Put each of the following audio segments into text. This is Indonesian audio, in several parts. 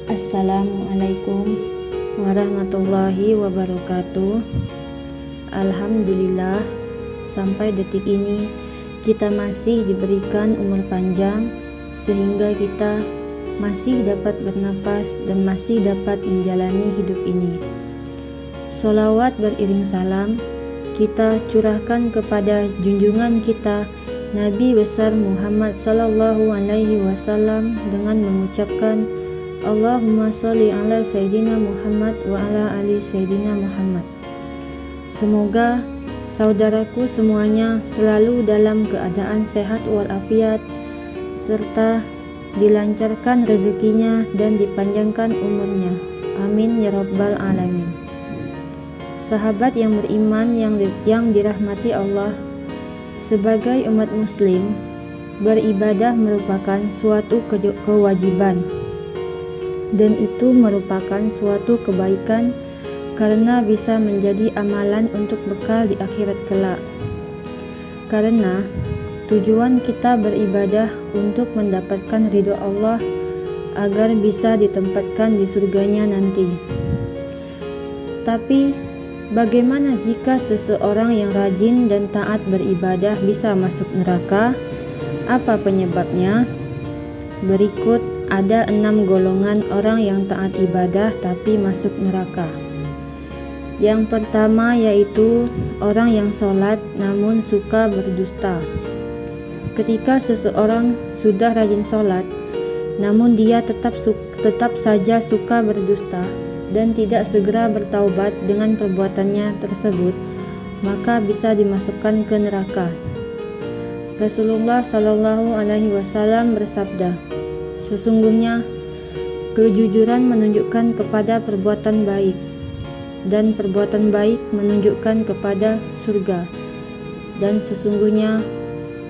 Assalamualaikum warahmatullahi wabarakatuh. Alhamdulillah, sampai detik ini kita masih diberikan umur panjang sehingga kita masih dapat bernapas dan masih dapat menjalani hidup ini. Sholawat beriring salam kita curahkan kepada junjungan kita Nabi besar Muhammad sallallahu alaihi wasallam dengan mengucapkan Allahumma sholli ala Sayyidina Muhammad wa ala ali Sayyidina Muhammad. Semoga saudaraku semuanya selalu dalam keadaan sehat walafiat serta dilancarkan rezekinya dan dipanjangkan umurnya. Amin ya rabbal alamin. Sahabat yang beriman yang dirahmati Allah, sebagai umat muslim, beribadah merupakan suatu kewajiban dan itu merupakan suatu kebaikan karena bisa menjadi amalan untuk bekal di akhirat kelak. Karena tujuan kita beribadah untuk mendapatkan ridho Allah agar bisa ditempatkan di surganya nanti. Tapi bagaimana jika seseorang yang rajin dan taat beribadah bisa masuk neraka? Apa penyebabnya? Berikut ada 6 golongan orang yang taat ibadah tapi masuk neraka. Yang pertama yaitu orang yang sholat namun suka berdusta. Ketika seseorang sudah rajin sholat namun dia tetap saja suka berdusta dan tidak segera bertaubat dengan perbuatannya tersebut, maka bisa dimasukkan ke neraka. Rasulullah Shallallahu Alaihi Wasallam bersabda, sesungguhnya kejujuran menunjukkan kepada perbuatan baik dan perbuatan baik menunjukkan kepada surga, dan sesungguhnya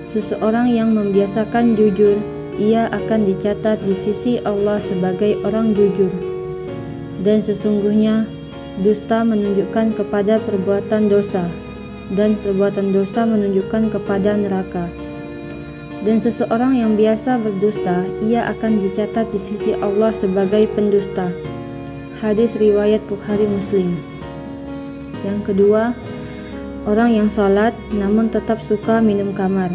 seseorang yang membiasakan jujur, ia akan dicatat di sisi Allah sebagai orang jujur. Dan sesungguhnya dusta menunjukkan kepada perbuatan dosa dan perbuatan dosa menunjukkan kepada neraka. Dan seseorang yang biasa berdusta, ia akan dicatat di sisi Allah sebagai pendusta. Hadis riwayat Bukhari Muslim. Yang kedua, orang yang sholat namun tetap suka minum kamar.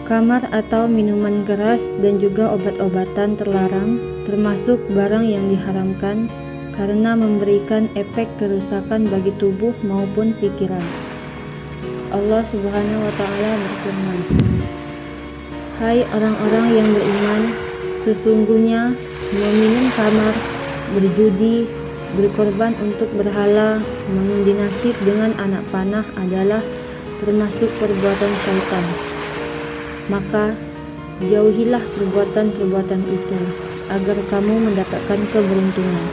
Kamar atau minuman keras dan juga obat-obatan terlarang termasuk barang yang diharamkan karena memberikan efek kerusakan bagi tubuh maupun pikiran. Allah Subhanahu wa taala berfirman, hai orang-orang yang beriman, sesungguhnya meminum khamar, berjudi, berkorban untuk berhala, mengundi nasib dengan anak panah adalah termasuk perbuatan syaitan. Maka jauhilah perbuatan-perbuatan itu agar kamu mendapatkan keberuntungan.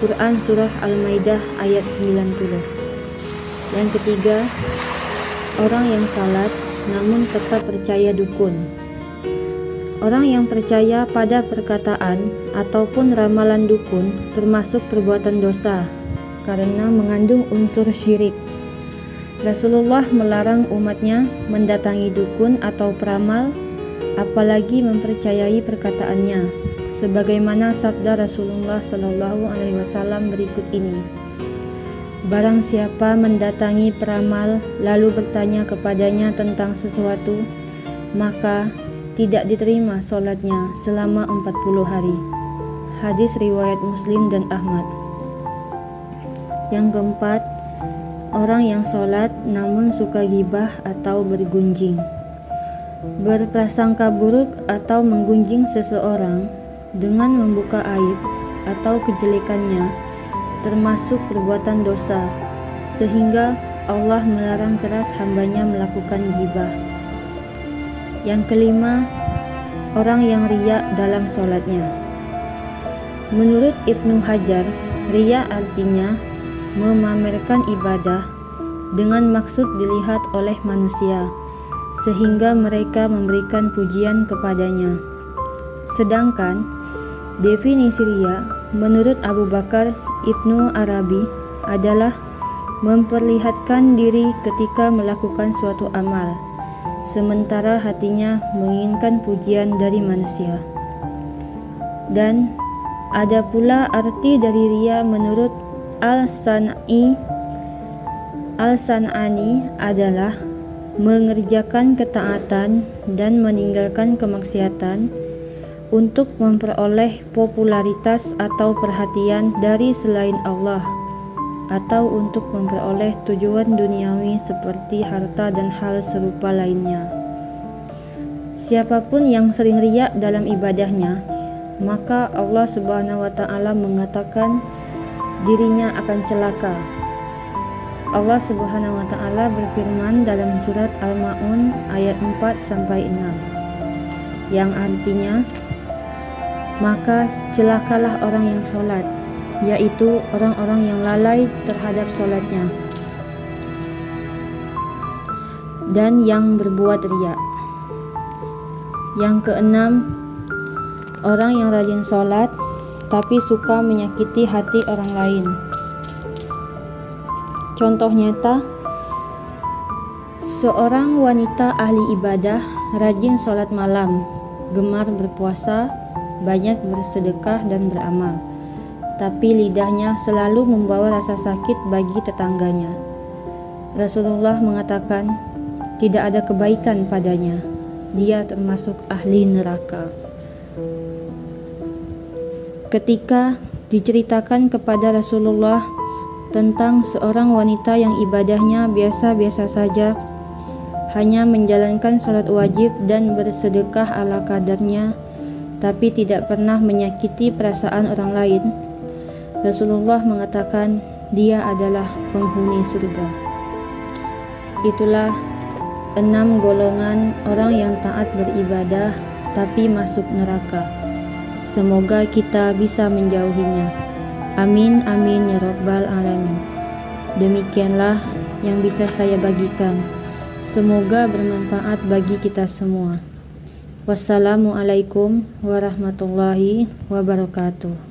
Quran Surah Al-Maidah ayat 90. Yang ketiga, orang yang salat namun tetap percaya dukun. Orang yang percaya pada perkataan ataupun ramalan dukun termasuk perbuatan dosa karena mengandung unsur syirik. Rasulullah melarang umatnya mendatangi dukun atau peramal, apalagi mempercayai perkataannya, sebagaimana sabda Rasulullah Shallallahu Alaihi Wasallam berikut ini: barang siapa mendatangi peramal lalu bertanya kepadanya tentang sesuatu, maka tidak diterima sholatnya selama 40 hari. Hadis riwayat Muslim dan Ahmad. Yang keempat, orang yang sholat namun suka gibah atau bergunjing. Berprasangka buruk atau menggunjing seseorang dengan membuka aib atau kejelekannya termasuk perbuatan dosa, sehingga Allah melarang keras hambanya melakukan gibah. Yang kelima, orang yang riya dalam sholatnya. Menurut Ibnu Hajar, riya artinya memamerkan ibadah dengan maksud dilihat oleh manusia, sehingga mereka memberikan pujian kepadanya. Sedangkan definisi riya menurut Abu Bakar Ibnu Arabi adalah memperlihatkan diri ketika melakukan suatu amal, sementara hatinya menginginkan pujian dari manusia. Dan Ada pula arti dari riya menurut Al-San'ani adalah mengerjakan ketaatan dan meninggalkan kemaksiatan untuk memperoleh popularitas atau perhatian dari selain Allah, atau untuk memperoleh tujuan duniawi seperti harta dan hal serupa lainnya. Siapapun yang sering riya dalam ibadahnya, maka Allah Subhanahu wa Ta'ala mengatakan dirinya akan celaka. Allah Subhanahu wa Ta'ala berfirman dalam surat Al-Ma'un ayat 4-6, yang artinya, maka celakalah orang yang sholat, yaitu orang-orang yang lalai terhadap sholatnya dan yang berbuat riya. Yang keenam, orang yang rajin sholat tapi suka menyakiti hati orang lain. Contoh nyata, seorang wanita ahli ibadah, rajin sholat malam, gemar berpuasa, banyak bersedekah dan beramal, tapi lidahnya selalu membawa rasa sakit bagi tetangganya. Rasulullah mengatakan, tidak ada kebaikan padanya, dia termasuk ahli neraka. Ketika diceritakan kepada Rasulullah tentang seorang wanita yang ibadahnya biasa-biasa saja, hanya menjalankan sholat wajib dan bersedekah ala kadarnya, tapi tidak pernah menyakiti perasaan orang lain, Rasulullah mengatakan dia adalah penghuni surga. Itulah 6 golongan orang yang taat beribadah tapi masuk neraka. Semoga kita bisa menjauhinya. Amin amin ya rabbal alamin. Demikianlah yang bisa saya bagikan. Semoga bermanfaat bagi kita semua. Wassalamualaikum warahmatullahi wabarakatuh.